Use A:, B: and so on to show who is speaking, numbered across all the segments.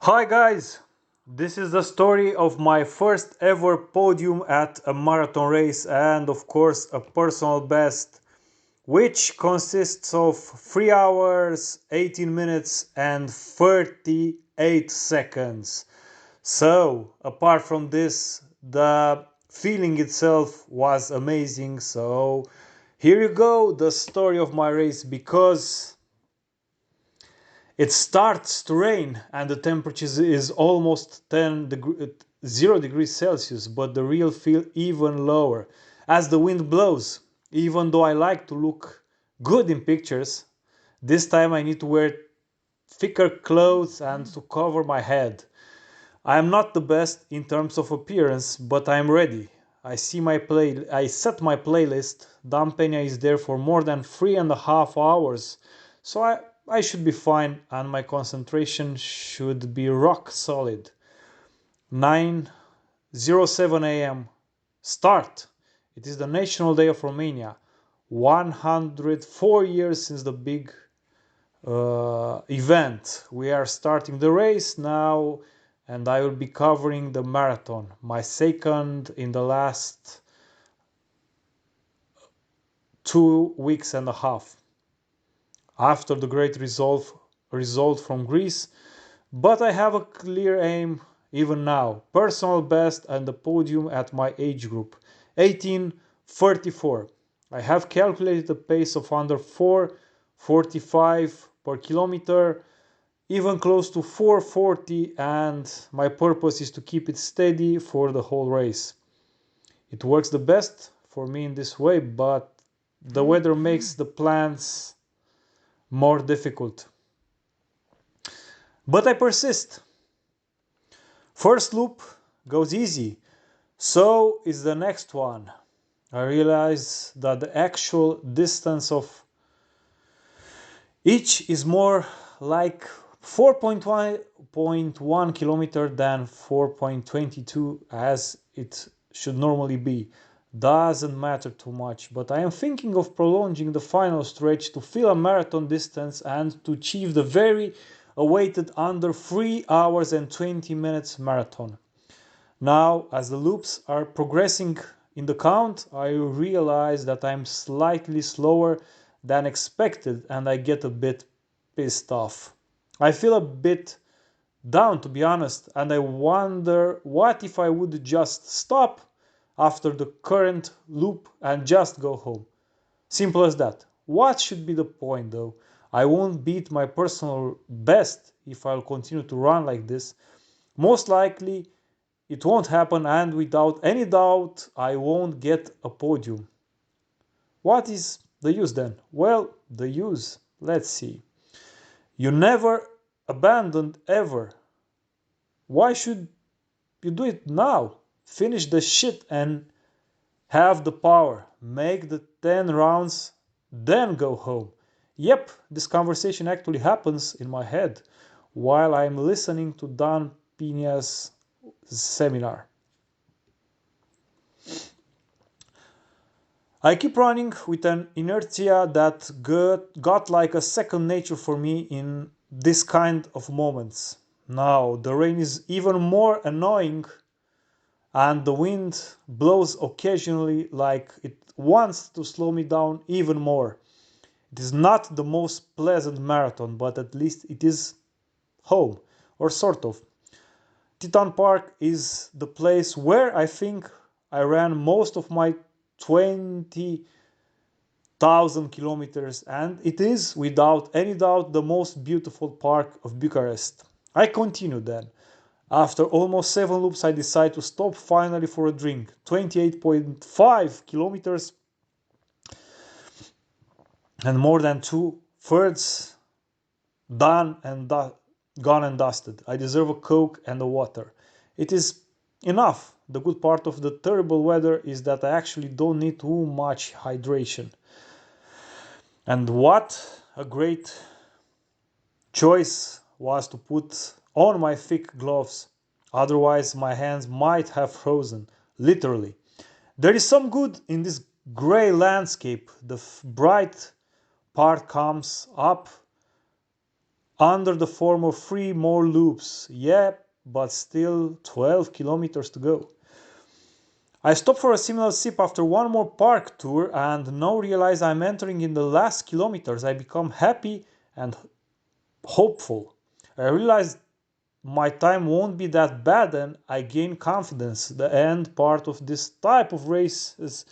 A: Hi guys, this is the story of my first ever podium at a marathon race and of course a personal best, which consists of 3 hours, 18 minutes and 38 seconds. So apart from this, the feeling itself was amazing. So here you go, the story of my race. Because it starts to rain and the temperature is almost 0 degrees Celsius, but the real feel even lower as the wind blows. Even though I like to look good in pictures, this time I need to wear thicker clothes and to cover my head. I am not the best in terms of appearance, but I am ready. I set my playlist. Dan Peña is there for more than 3.5 hours, so I should be fine and my concentration should be rock solid. 9:07 a.m. Start. It is the National Day of Romania. 104 years since the big event. We are starting the race now and I will be covering the marathon, my second in the last 2 weeks and a half after the great result from Greece. But I have a clear aim even now, personal best and the podium at my age group, 18:34. I have calculated a pace of under 4:45 per kilometer, even close to 4:40, and my purpose is to keep it steady for the whole race. It works the best for me in this way, but the weather makes the plans more difficult. But I persist. First loop goes easy, so is the next one. I realize that the actual distance of each is more like 4.1 kilometer than 4.22 as it should normally be. Doesn't matter too much, but I am thinking of prolonging the final stretch to fill a marathon distance and to achieve the very awaited under 3 hours and 20 minutes marathon. Now, as the loops are progressing in the count, I realize that I'm slightly slower than expected and I get a bit pissed off. I feel a bit down, to be honest, and I wonder what if I would just stop after the current loop and just go home. Simple as that. What should be the point though? I won't beat my personal best if I'll continue to run like this. Most likely it won't happen, and without any doubt I won't get a podium. What is the use then? Well, the use, let's see. You never abandoned ever. Why should you do it now? Finish the shit and have the power. Make the 10 rounds, then go home. Yep, this conversation actually happens in my head while I'm listening to Dan Peña's seminar. I keep running with an inertia that got like a second nature for me in this kind of moments. Now the rain is even more annoying and the wind blows occasionally like it wants to slow me down even more. It is not the most pleasant marathon, but at least it is home, or sort of. Teton Park is the place where I think I ran most of my 20,000 kilometers, and it is without any doubt the most beautiful park of Bucharest. I continue then. After almost 7 loops I decide to stop finally for a drink. 28.5 kilometers and more than 2/3 done and gone and dusted. I deserve a Coke and a water. It is enough. The good part of the terrible weather is that I actually don't need too much hydration. And what a great choice was to put on my thick gloves. Otherwise my hands might have frozen, literally. There is some good in this gray landscape. The bright part comes up under the form of 3 more loops. Yep, but still 12 kilometers to go. I stop for a similar sip after one more park tour and now realize I'm entering in the last kilometers. I become happy and hopeful. I realize my time won't be that bad and I gain confidence. The end part of this type of races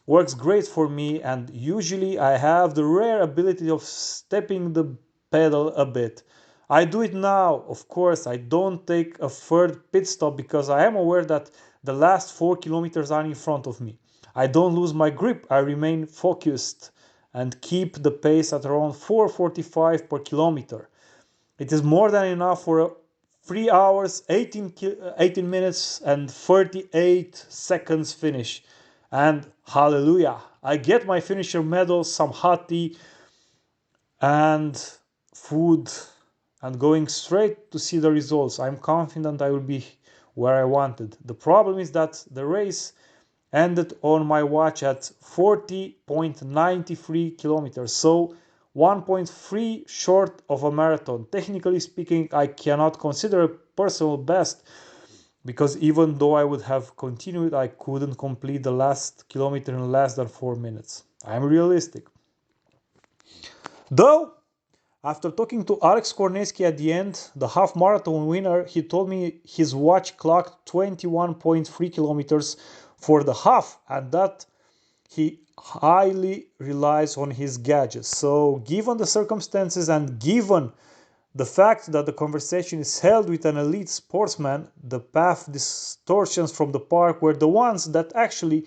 A: works great for me, and usually I have the rare ability of stepping the pedal a bit. I do it now, of course. I don't take a third pit stop because I am aware that the last 4 kilometers are in front of me. I don't lose my grip, I remain focused and keep the pace at around 4:45 per kilometer. It is more than enough for a 3 hours, 18 minutes, and 38 seconds finish. And hallelujah, I get my finisher medal, some hot tea, and food, and going straight to see the results. I'm confident I will be where I wanted. The problem is that the race ended on my watch at 40.93 kilometers, so 1.3 short of a marathon. Technically speaking, I cannot consider a personal best because even though I would have continued, I couldn't complete the last kilometer in less than 4 minutes. I'm realistic. Though, after talking to Alex Korneski at the end, the half marathon winner, he told me his watch clocked 21.3 kilometers for the half and that he highly relies on his gadgets. So, given the circumstances and given the fact that the conversation is held with an elite sportsman, the path distortions from the park were the ones that actually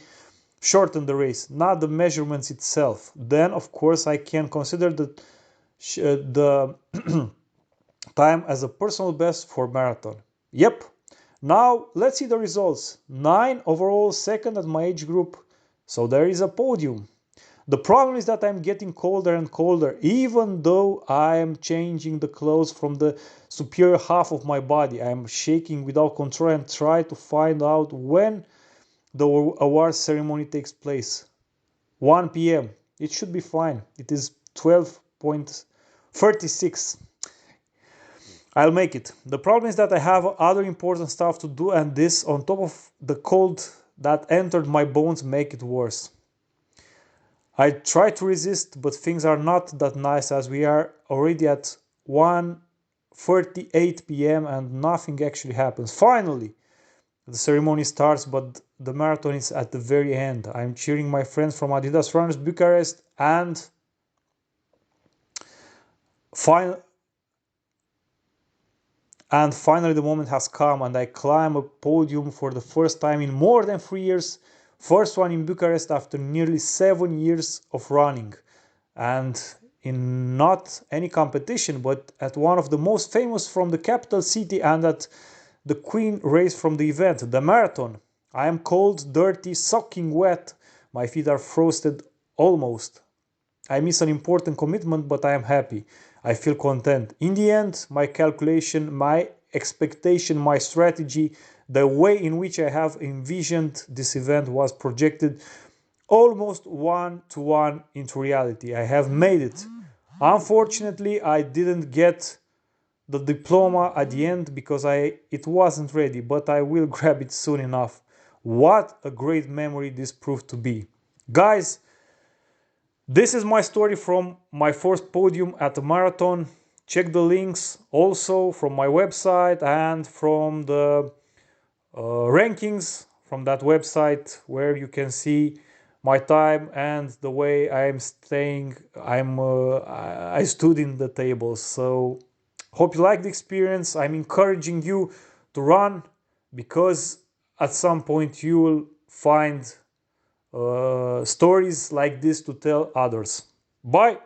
A: shortened the race, not the measurements itself. Then, of course, I can consider the time as a personal best for marathon. Yep. Now let's see the results. 9 overall, second at my age group. So there is a podium. The problem is that I'm getting colder and colder, even though I am changing the clothes from the superior half of my body. I am shaking without control and try to find out when the award ceremony takes place. 1 p.m. It should be fine. It is 12:36. I'll make it. The problem is that I have other important stuff to do, and this on top of the cold that entered my bones make it worse. I try to resist, but things are not that nice as we are already at 1:38 p.m. and nothing actually happens. Finally, the ceremony starts, but the marathon is at the very end. I'm cheering my friends from Adidas Runners Bucharest, and finally the moment has come and I climb a podium for the first time in more than 3 years. First one in Bucharest after nearly 7 years of running. And in not any competition, but at one of the most famous from the capital city and at the queen race from the event, the marathon. I am cold, dirty, soaking wet. My feet are frosted almost. I miss an important commitment, but I am happy. I feel content. In the end, my calculation, my expectation, my strategy, the way in which I have envisioned this event was projected almost one-to-one into reality. I have made it. Unfortunately, I didn't get the diploma at the end because it wasn't ready, but I will grab it soon enough. What a great memory this proved to be. Guys, this is my story from my first podium at the marathon. Check the links also from my website and from the rankings from that website where you can see my time and the way I'm staying. I stood in the tables. So hope you like the experience. I'm encouraging you to run because at some point you will find stories like this to tell others. Bye.